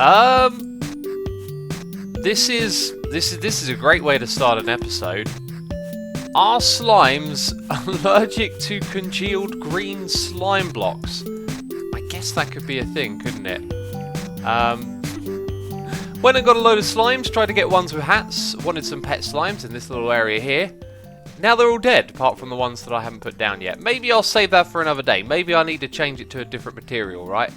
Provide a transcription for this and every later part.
Um, this is a great way to start an episode. Are slimes allergic to congealed green slime blocks? I guess that could be a thing, couldn't it? Went and got a load of slimes, tried to get ones with hats, wanted some pet slimes in this little area here. Now they're all dead, apart from the ones that I haven't put down yet. Maybe I'll save that for another day. Maybe I need to change it to a different material, right?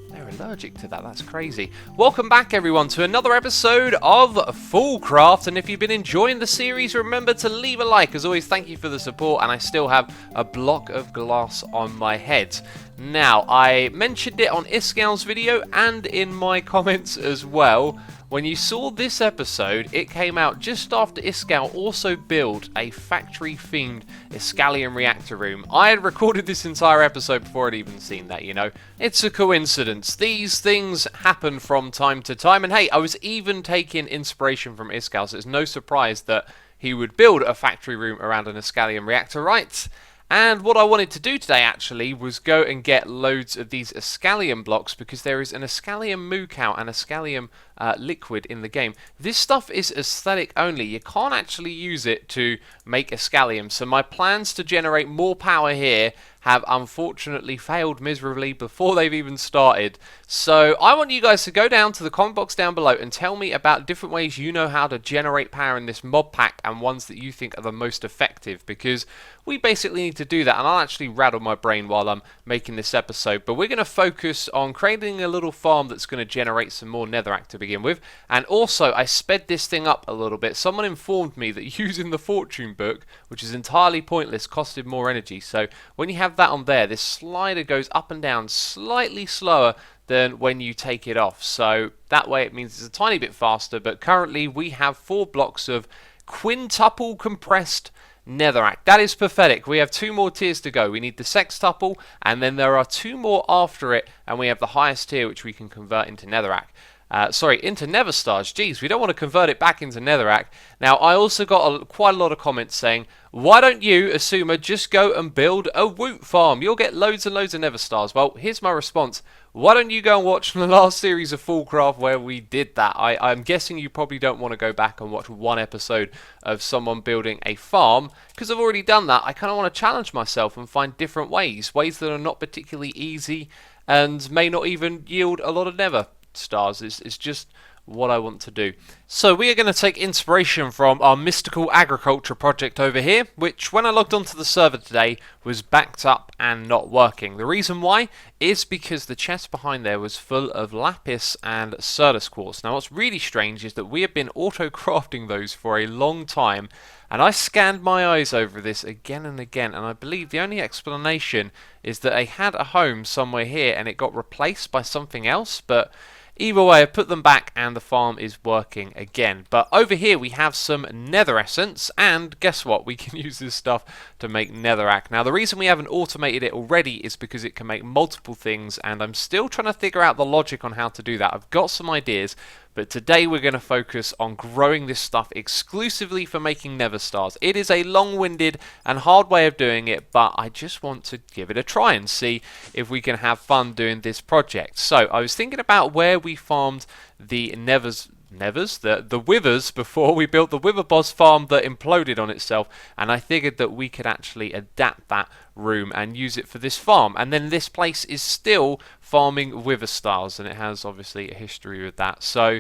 They're allergic to that, that's crazy. Welcome back everyone to another episode of FoolCraft, and if you've been enjoying the series, remember to leave a like. As always, thank you for the support, and I still have a block of glass on my head. Now, I mentioned it on Iscal's video and in my comments as well. When you saw this episode, it came out just after Iscal also built a factory-themed Iscalian reactor room. I had recorded this entire episode before I'd even seen that, you know. It's a coincidence. These things happen from time to time. And hey, I was even taking inspiration from Iscal, so it's no surprise that he would build a factory room around an Iscalian reactor, right? And what I wanted to do today actually was go and get loads of these Iscalium blocks, because there is an Iscalium moo cow and Iscalium liquid in the game. This stuff is aesthetic only. You can't actually use it to make Iscalium. So my plans to generate more power here have unfortunately failed miserably before they've even started. So I want you guys to go down to the comment box down below and tell me about different ways you know how to generate power in this mod pack and ones that you think are the most effective, because we basically need to do that, and I'll actually rattle my brain while I'm making this episode. But we're going to focus on creating a little farm that's going to generate some more netherrack to begin with. And also, I sped this thing up a little bit. Someone informed me that using the fortune book, which is entirely pointless, costed more energy. So when you have that on there, this slider goes up and down slightly slower than when you take it off. So that way it means it's a tiny bit faster. But currently we have 4 blocks of quintuple compressed netherrack. That is pathetic. We have 2 more tiers to go. We need the sextuple, and then there are 2 more after it, and we have the highest tier, which we can convert into netherrack. Into Netherstars. Jeez, we don't want to convert it back into Netherrack. Now, I also got quite a lot of comments saying, why don't you, Asuma, just go and build a woot farm? You'll get loads and loads of Netherstars. Well, here's my response. Why don't you go and watch the last series of FoolCraft where we did that? I'm guessing you probably don't want to go back and watch one episode of someone building a farm, because I've already done that. I kind of want to challenge myself and find different ways that are not particularly easy and may not even yield a lot of Nether stars. Is just what I want to do. So we are going to take inspiration from our mystical agriculture project over here, which when I logged onto the server today was backed up and not working. The reason why is because the chest behind there was full of lapis and Certus quartz. Now what's really strange is that we have been auto-crafting those for a long time, and I scanned my eyes over this again and again, and I believe the only explanation is that I had a home somewhere here and it got replaced by something else. But either way, I put them back and the farm is working again. But over here we have some Nether Essence, and guess what? We can use this stuff to make netherrack. Now the reason we haven't automated it already is because it can make multiple things, and I'm still trying to figure out the logic on how to do that. I've got some ideas, but today we're going to focus on growing this stuff exclusively for making Netherstars. It is a long-winded and hard way of doing it, but I just want to give it a try and see if we can have fun doing this project. So I was thinking about where we farmed the the withers before we built the wither boss farm that imploded on itself, and I figured that we could actually adapt that room and use it for this farm. And then this place is still farming wither stars, and it has obviously a history with that. So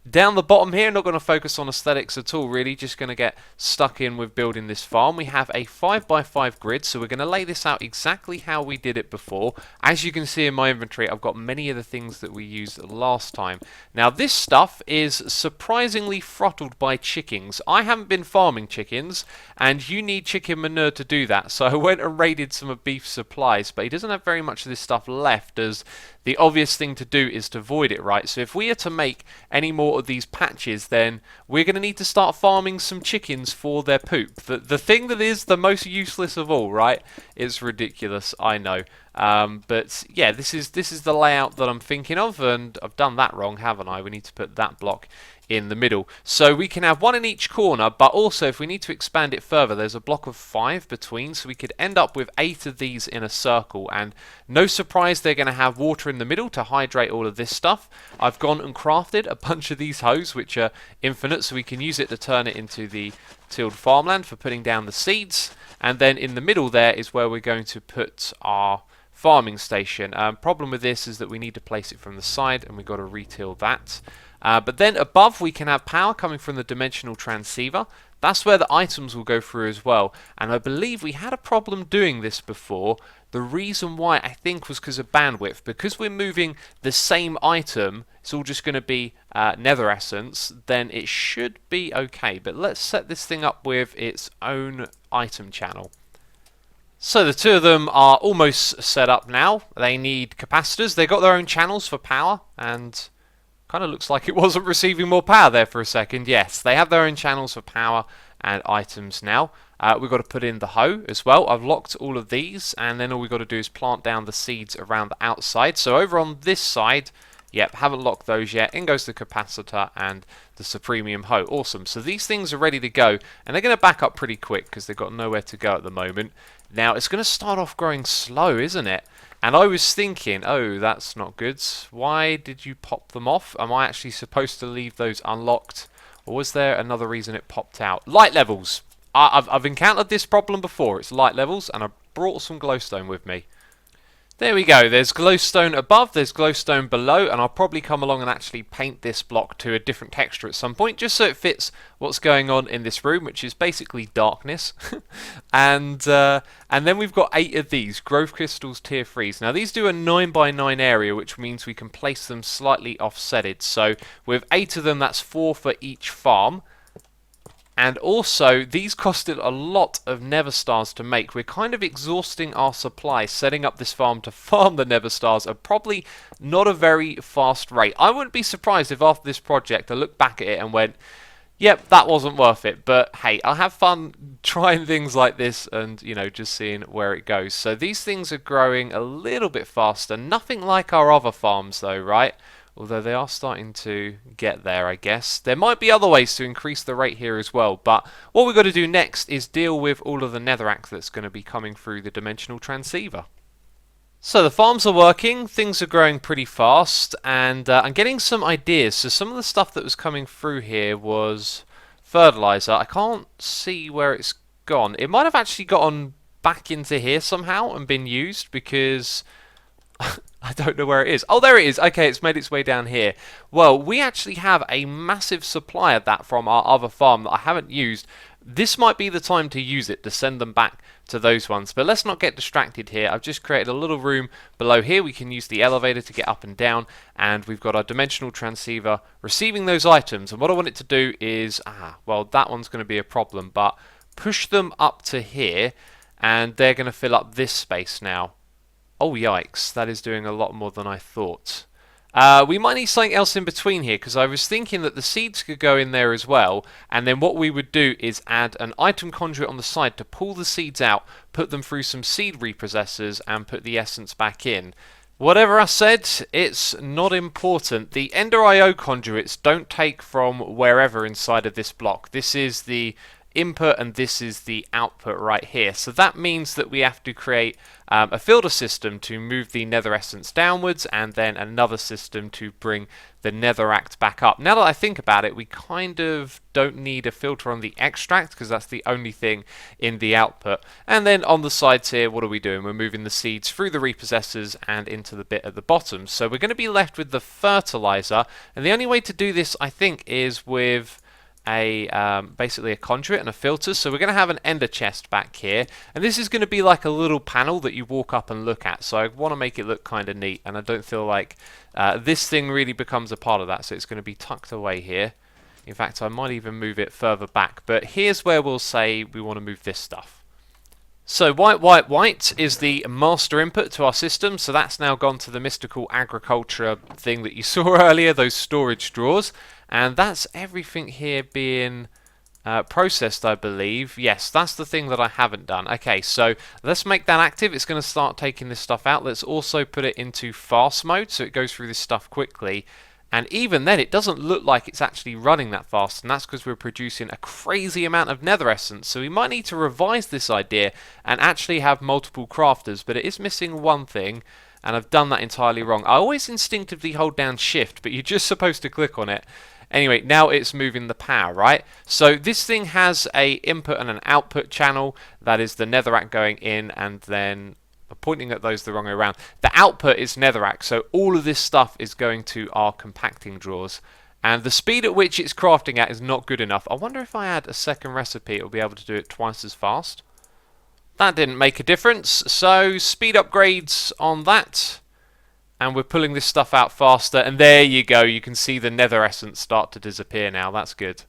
down the bottom here, not going to focus on aesthetics at all really, just going to get stuck in with building this farm. We have a 5x5 grid, so we're going to lay this out exactly how we did it before. As you can see in my inventory, I've got many of the things that we used last time. Now this stuff is surprisingly throttled by chickens. I haven't been farming chickens, and you need chicken manure to do that, so I went and raided some of Beef's supplies, but he doesn't have very much of this stuff left, as the obvious thing to do is to void it, right? So if we are to make any more of these patches, then we're going to need to start farming some chickens for their poop. The thing that is the most useless of all, right? It's ridiculous, I know. But yeah, this is the layout that I'm thinking of, and I've done that wrong, haven't I? We need to put that block in the middle. So we can have one in each corner, but also if we need to expand it further, there's a block of 5 between, so we could end up with 8 of these in a circle, and no surprise they're going to have water in the middle to hydrate all of this stuff. I've gone and crafted a bunch of these hose, which are infinite, so we can use it to turn it into the tilled farmland for putting down the seeds, and then in the middle there is where we're going to put our farming station. Problem with this is that we need to place it from the side, and we've got to retill that. But then above we can have power coming from the dimensional transceiver. That's where the items will go through as well. And I believe we had a problem doing this before. The reason why I think was because of bandwidth. Because we're moving the same item, it's all just going to be Nether Essence, then it should be okay. But let's set this thing up with its own item channel. So the two of them are almost set up now. They need capacitors. They've got their own channels for power, and kind of looks like it wasn't receiving more power there for a second. Yes, they have their own channels for power and items now. We've got to put in the hoe as well. I've locked all of these, and then all we've got to do is plant down the seeds around the outside. So over on this side, yep, haven't locked those yet. In goes the capacitor and the supremium hoe. Awesome. So these things are ready to go, and they're going to back up pretty quick because they've got nowhere to go at the moment. Now, it's going to start off growing slow, isn't it? And I was thinking, oh, that's not good. Why did you pop them off? Am I actually supposed to leave those unlocked? Or was there another reason it popped out? Light levels. I've encountered this problem before. It's light levels, and I brought some glowstone with me. There we go, there's glowstone above, there's glowstone below, and I'll probably come along and actually paint this block to a different texture at some point, just so it fits what's going on in this room, which is basically darkness. and then we've got 8 of these, growth crystals tier 3s. Now these do a 9x9 area, which means we can place them slightly offsetted. So with 8 of them, that's 4 for each farm. And also, these costed a lot of Netherstars to make. We're kind of exhausting our supply setting up this farm to farm the Netherstars at probably not a very fast rate. I wouldn't be surprised if after this project I looked back at it and went, yep, that wasn't worth it. But hey, I'll have fun trying things like this and, you know, just seeing where it goes. So these things are growing a little bit faster. Nothing like our other farms though, right? Although they are starting to get there, I guess. There might be other ways to increase the rate here as well, but what we've got to do next is deal with all of the Netherrack that's going to be coming through the dimensional transceiver. So the farms are working, things are growing pretty fast, and I'm getting some ideas. So some of the stuff that was coming through here was fertilizer. I can't see where it's gone. It might have actually gotten back into here somehow and been used because I don't know where it is. Oh, there it is. Okay, it's made its way down here. Well, we actually have a massive supply of that from our other farm that I haven't used. This might be the time to use it, to send them back to those ones. But let's not get distracted here. I've just created a little room below here. We can use the elevator to get up and down. And we've got our dimensional transceiver receiving those items. And what I want it to do is, well, that one's going to be a problem. But push them up to here, and they're going to fill up this space now. Oh, yikes. That is doing a lot more than I thought. We might need something else in between here, because I was thinking that the seeds could go in there as well, and then what we would do is add an item conduit on the side to pull the seeds out, put them through some seed repossessors, and put the essence back in. Whatever I said, it's not important. The Ender IO conduits don't take from wherever inside of this block. This is the input and this is the output right here. So that means that we have to create a filter system to move the Nether Essence downwards, and then another system to bring the Netherrack back up. Now that I think about it, we kind of don't need a filter on the extract because that's the only thing in the output. And then on the sides here, what are we doing? We're moving the seeds through the repossessors and into the bit at the bottom. So we're going to be left with the fertilizer, and the only way to do this, I think, is with basically a conduit and a filter. So we're going to have an ender chest back here, and this is going to be like a little panel that you walk up and look at. So I want to make it look kind of neat, and I don't feel like this thing really becomes a part of that. So it's going to be tucked away here. In fact, I might even move it further back, but here's where we'll say we want to move this stuff. So white, white, white is the master input to our system, so that's now gone to the mystical agriculture thing that you saw earlier, those storage drawers. And that's everything here being Processed, I believe. Yes, that's the thing that I haven't done. Okay, so let's make that active. It's going to start taking this stuff out. Let's also put it into fast mode so it goes through this stuff quickly. And even then, it doesn't look like it's actually running that fast, and that's because we're producing a crazy amount of Nether Essence. So we might need to revise this idea and actually have multiple crafters, but it is missing one thing, and I've done that entirely wrong. I always instinctively hold down shift, but you're just supposed to click on it. Anyway, now it's moving the power, right? So this thing has a input and an output channel. That is the Netherrack going in, and then I'm pointing at those the wrong way around. The output is Netherrack, so all of this stuff is going to our compacting drawers. And the speed at which it's crafting at is not good enough. I wonder if I add a second recipe, it'll be able to do it twice as fast. That didn't make a difference, so speed upgrades on that. And we're pulling this stuff out faster, and there you go, you can see the Nether Essence start to disappear now. That's good.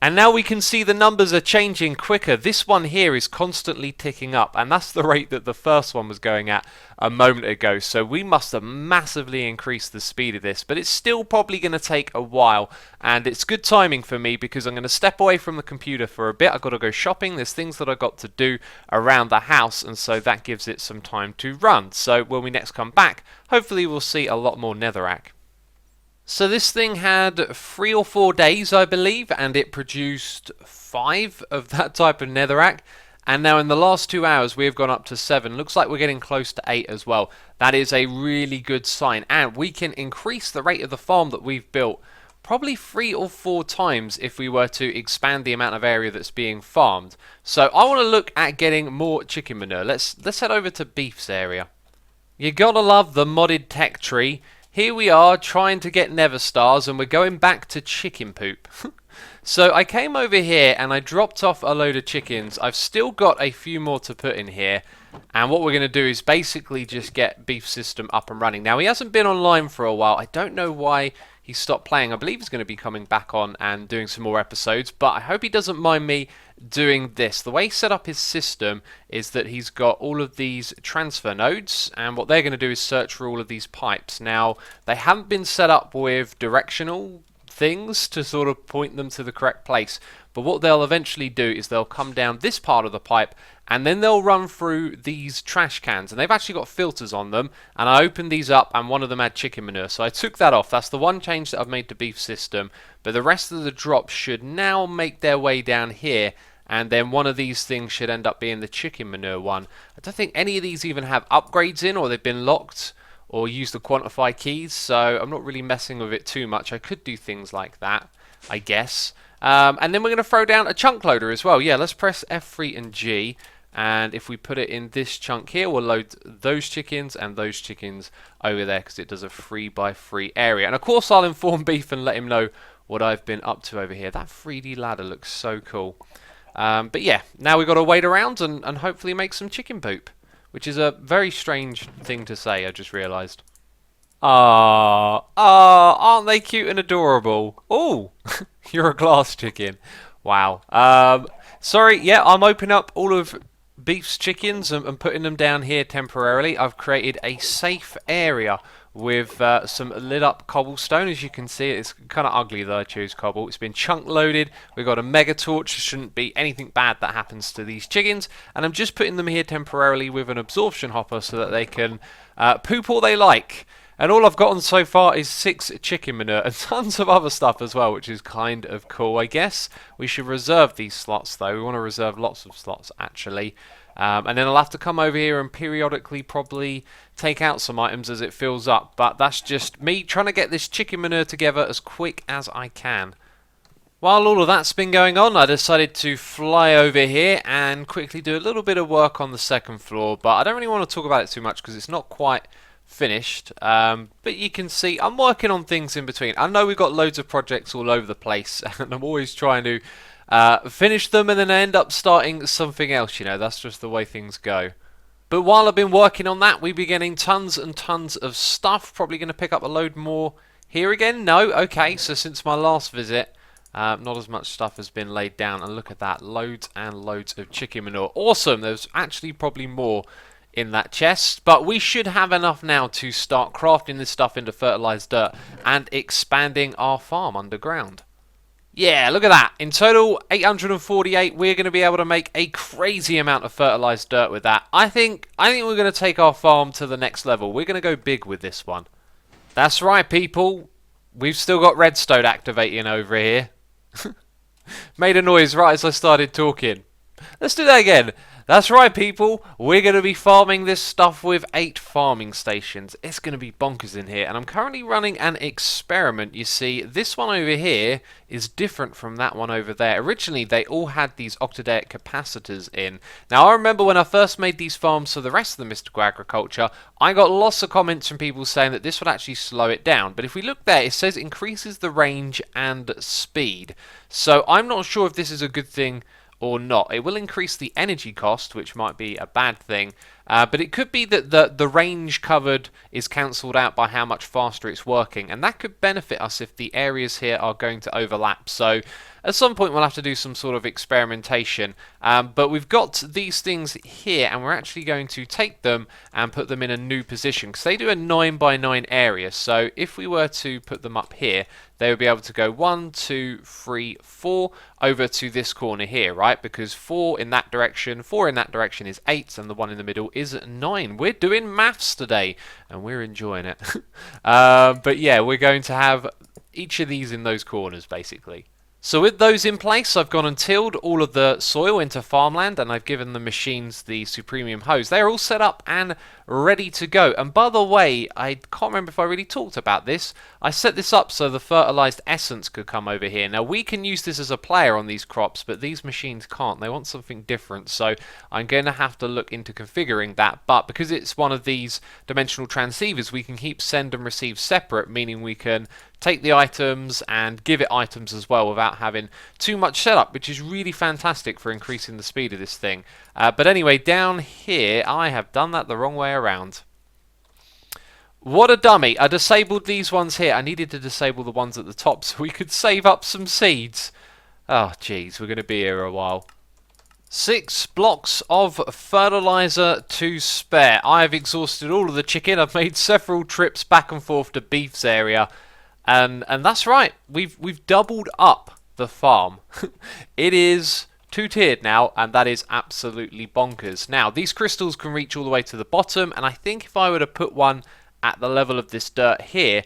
And now we can see the numbers are changing quicker. This one here is constantly ticking up, and that's the rate that the first one was going at a moment ago. So we must have massively increased the speed of this, but it's still probably going to take a while. And it's good timing for me because I'm going to step away from the computer for a bit. I've got to go shopping. There's things that I've got to do around the house, and so that gives it some time to run. So when we next come back, hopefully we'll see a lot more Netherrack. So this thing had 3 or 4 days, I believe, and it produced 5 of that type of Netherrack. And now in the last 2 hours, we have gone up to 7. Looks like we're getting close to 8 as well. That is a really good sign. And we can increase the rate of the farm that we've built probably 3 or 4 times if we were to expand the amount of area that's being farmed. So I want to look at getting more chicken manure. Let's head over to Beef's area. You gotta love the modded tech tree. Here we are trying to get Netherstars, and we're going back to chicken poop. So I came over here and I dropped off a load of chickens. I've still got a few more to put in here, and what we're going to do is basically just get Beef System up and running. Now, he hasn't been online for a while. I don't know why he stopped playing. I believe he's going to be coming back on and doing some more episodes, but I hope he doesn't mind me doing this. The way he set up his system is that he's got all of these transfer nodes, and what they're going to do is search for all of these pipes. Now, they haven't been set up with directional things to sort of point them to the correct place, but what they'll eventually do is they'll come down this part of the pipe, and then they'll run through these trash cans, and they've actually got filters on them, and I opened these up and one of them had chicken manure, so I took that off. That's the one change that I've made to Beef System, but the rest of the drops should now make their way down here, and then one of these things should end up being the chicken manure one. I don't think any of these even have upgrades in, or they've been locked or use the quantify keys, so I'm not really messing with it too much. I could do things like that, I guess. And then we're going to throw down a chunk loader as well. Yeah, let's press F3 and G, and if we put it in this chunk here, we'll load those chickens and those chickens over there, because it does a 3x3 area. And of course I'll inform Beef and let him know what I've been up to over here. That 3D ladder looks so cool. But yeah, now we've got to wait around and hopefully make some chicken poop, which is a very strange thing to say, I just realised. Aren't they cute and adorable? Oh, you're a glass chicken. Wow. Sorry, yeah, I'm opening up all of Beef's chickens and putting them down here temporarily. I've created a safe area with some lit up cobblestone. As you can see, it's kind of ugly that I choose cobble. It's been chunk loaded. We've got a mega torch. There shouldn't be anything bad that happens to these chickens, and I'm just putting them here temporarily with an absorption hopper so that they can poop all they like. And all I've gotten so far is 6 chicken manure and tons of other stuff as well, which is kind of cool, I guess. We should reserve these slots though. We want to reserve lots of slots actually. And then I'll have to come over here and periodically probably take out some items as it fills up. But that's just me trying to get this chicken manure together as quick as I can. While all of that's been going on, I decided to fly over here and quickly do a little bit of work on the second floor. But I don't really want to talk about it too much because it's not quite finished. But you can see I'm working on things in between. I know we've got loads of projects all over the place and I'm always trying to finish them and then I end up starting something else, you know, that's just the way things go. But while I've been working on that, we've been getting tons and tons of stuff. Probably going to pick up a load more here again. No, okay, so since my last visit, not as much stuff has been laid down, and look at that, loads and loads of chicken manure. Awesome, there's actually probably more in that chest, but we should have enough now to start crafting this stuff into fertilized dirt and expanding our farm underground. Yeah, look at that. In total, 848. We're going to be able to make a crazy amount of fertilized dirt with that. I think we're going to take our farm to the next level. We're going to go big with this one. That's right, people. We've still got redstone activating over here. Made a noise right as I started talking. Let's do that again. That's right, people. We're going to be farming this stuff with 8 farming stations. It's going to be bonkers in here. And I'm currently running an experiment. You see, this one over here is different from that one over there. Originally, they all had these octadaic capacitors in. Now, I remember when I first made these farms for the rest of the Mystical Agriculture, I got lots of comments from people saying that this would actually slow it down. But if we look there, it says it increases the range and speed. So I'm not sure if this is a good thing or not. It will increase the energy cost, which might be a bad thing, but it could be that the range covered is cancelled out by how much faster it's working, and that could benefit us if the areas here are going to overlap. So at some point we'll have to do some sort of experimentation, but we've got these things here, and we're actually going to take them and put them in a new position, because they do a 9 by 9 area. So if we were to put them up here, they would be able to go 1, 2, 3, 4 over to this corner here, right? Because 4 in that direction, 4 in that direction is 8, and the one in the middle is 9. We're doing maths today, and we're enjoying it. But yeah, we're going to have each of these in those corners, basically. So with those in place, I've gone and tilled all of the soil into farmland, and I've given the machines the Supremium hose. They're all set up and ready to go. And by the way, I can't remember if I really talked about this. I set this up so the fertilized essence could come over here. Now, we can use this as a player on these crops, but these machines can't. They want something different, so I'm going to have to look into configuring that. But because it's one of these dimensional transceivers, we can keep send and receive separate, meaning we can take the items and give it items as well without having too much setup, which is really fantastic for increasing the speed of this thing. But anyway, down here, I have done that the wrong way around. What a dummy. I disabled these ones here. I needed to disable the ones at the top so we could save up some seeds. Oh, jeez, we're going to be here a while. 6 blocks of fertilizer to spare. I have exhausted all of the chicken. I've made several trips back and forth to Beef's area. And that's right, we've doubled up the farm. It is 2-tiered now, and that is absolutely bonkers. Now, these crystals can reach all the way to the bottom, and I think if I were to put one at the level of this dirt here,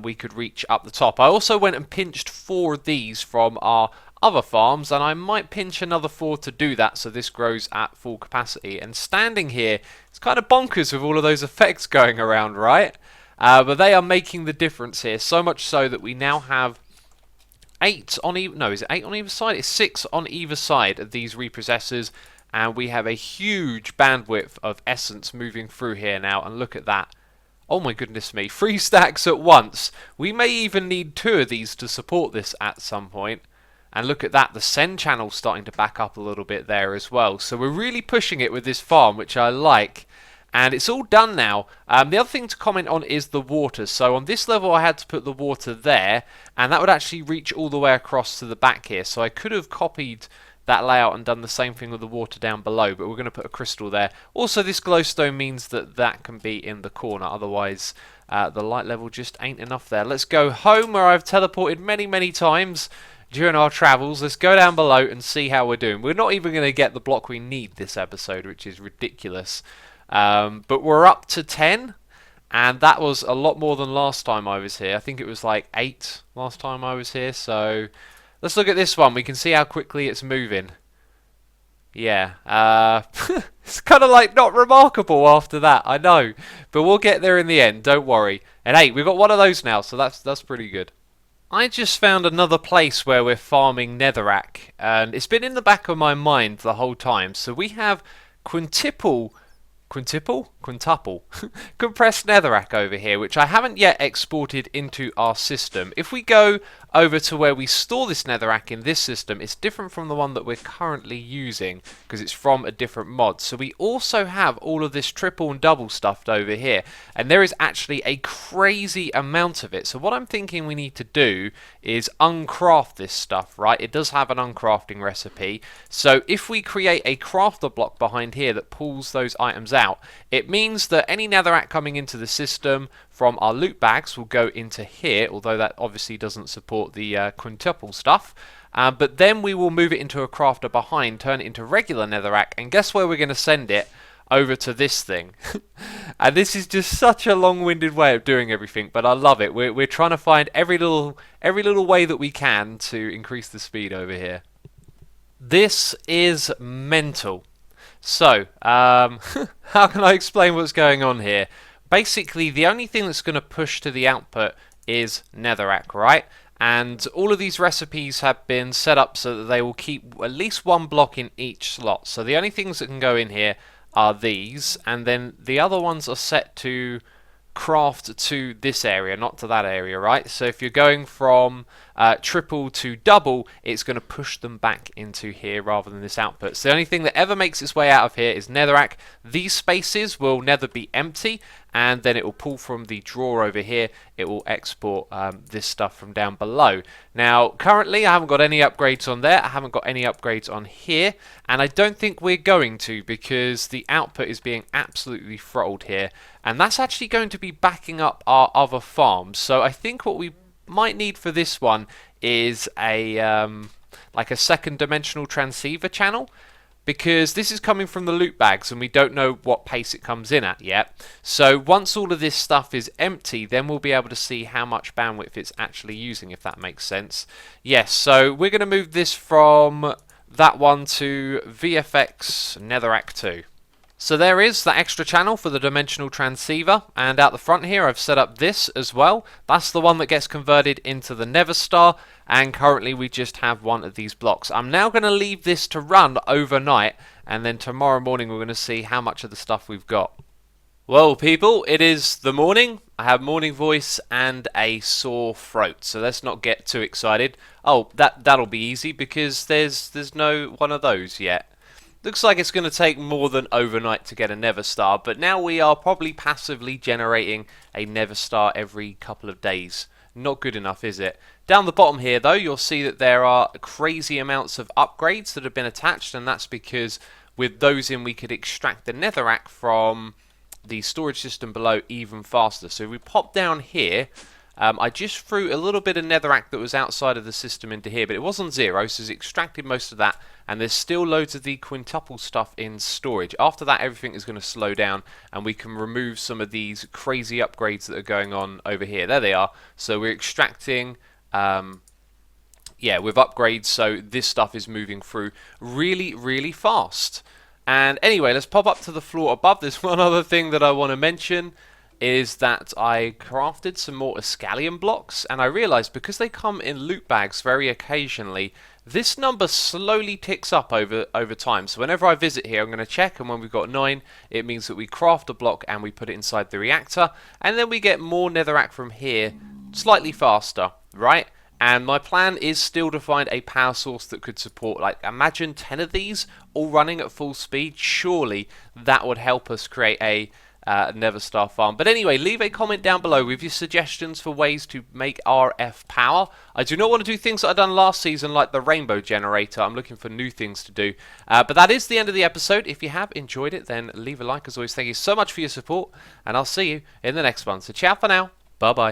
we could reach up the top. I also went and pinched 4 of these from our other farms, and I might pinch another 4 to do that so this grows at full capacity. And standing here, it's kind of bonkers with all of those effects going around, right? But they are making the difference here, so much so that we now have 8 on either, no, is it 8 on either side? It's 6 on either side of these repossessors, and we have a huge bandwidth of essence moving through here now, and look at that. Oh my goodness me, 3 stacks at once. We may even need 2 of these to support this at some point. And look at that, the send channel's starting to back up a little bit there as well. So we're really pushing it with this farm, which I like. And it's all done now. The other thing to comment on is the water. So on this level I had to put the water there, and that would actually reach all the way across to the back here. So I could have copied that layout and done the same thing with the water down below, but we're going to put a crystal there. Also, this glowstone means that that can be in the corner, otherwise the light level just ain't enough there. Let's go home, where I've teleported many times during our travels. Let's go down below and see how we're doing. We're not even going to get the block we need this episode, which is ridiculous. But we're up to 10, and that was a lot more than last time I was here. I think it was like 8 last time I was here, so let's look at this one. We can see how quickly it's moving. Yeah, it's kind of like not remarkable after that, I know, but we'll get there in the end, don't worry. And hey, we've got one of those now, so that's pretty good. I just found another place where we're farming Netherrack, and it's been in the back of my mind the whole time. So we have quintuple compressed netherrack over here, which I haven't yet exported into our system. If we go over to where we store this netherrack in this system, it's different from the one that we're currently using because it's from a different mod. So we also have all of this triple and double stuffed over here, and there is actually a crazy amount of it. So what I'm thinking we need to do is uncraft this stuff, right? It does have an uncrafting recipe. So if we create a crafter block behind here that pulls those items out, it means that any netherrack coming into the system from our loot bags will go into here, although that obviously doesn't support the quintuple stuff. But then we will move it into a crafter behind, turn it into regular netherrack, and guess where we're going to send it? Over to this thing. And this is just such a long-winded way of doing everything, but I love it. We're trying to find every little way that we can to increase the speed over here. This is mental. So, how can I explain what's going on here? Basically, the only thing that's going to push to the output is netherrack, right? And all of these recipes have been set up so that they will keep at least one block in each slot. So the only things that can go in here are these, and then the other ones are set to craft to this area, not to that area, right? So if you're going from triple to double, it's going to push them back into here rather than this output. So the only thing that ever makes its way out of here is netherrack. These spaces will never be empty, and then it will pull from the drawer over here. It will export this stuff from down below. Now, currently, I haven't got any upgrades on there. I haven't got any upgrades on here, and I don't think we're going to, because the output is being absolutely throttled here, and that's actually going to be backing up our other farms. So I think what we might need for this one is a like a second dimensional transceiver channel, because this is coming from the loot bags and we don't know what pace it comes in at yet. So once all of this stuff is empty, then we'll be able to see how much bandwidth it's actually using, if that makes sense. Yes, so we're going to move this from that one to VFX Netherrack 2. So there is that extra channel for the dimensional transceiver, and out the front here I've set up this as well. That's the one that gets converted into the Netherstar, and currently we just have one of these blocks. I'm now going to leave this to run overnight, and then tomorrow morning we're going to see how much of the stuff we've got. Well, people, it is the morning. I have morning voice and a sore throat, so let's not get too excited. Oh, that'll be easy because there's no one of those yet. Looks like it's going to take more than overnight to get a Netherstar, but now we are probably passively generating a Netherstar every couple of days. Not good enough, is it? Down the bottom here, though, you'll see that there are crazy amounts of upgrades that have been attached, and that's because with those in we could extract the netherrack from the storage system below even faster. So if we pop down here, I just threw a little bit of netherrack that was outside of the system into here, but it wasn't zero, so it's extracted most of that, and there's still loads of the quintuple stuff in storage. After that, everything is going to slow down, and we can remove some of these crazy upgrades that are going on over here. There they are. So we're extracting, yeah, with upgrades, so this stuff is moving through really, really fast. And anyway, let's pop up to the floor above. There's one other thing that I want to mention, is that I crafted some more Escallion blocks, and I realized because they come in loot bags very occasionally, this number slowly ticks up over time. So whenever I visit here, I'm going to check, and when we've got 9, it means that we craft a block and we put it inside the reactor, and then we get more netherrack from here slightly faster, right? And my plan is still to find a power source that could support, like, imagine 10 of these all running at full speed. Surely that would help us create a Netherstar farm. But anyway, leave a comment down below with your suggestions for ways to make RF power. I do not want to do things that I've done last season, like the rainbow generator. I'm looking for new things to do. But that is the end of the episode. If you have enjoyed it, then leave a like. As always, thank you so much for your support, and I'll see you in the next one. So ciao for now. Bye bye.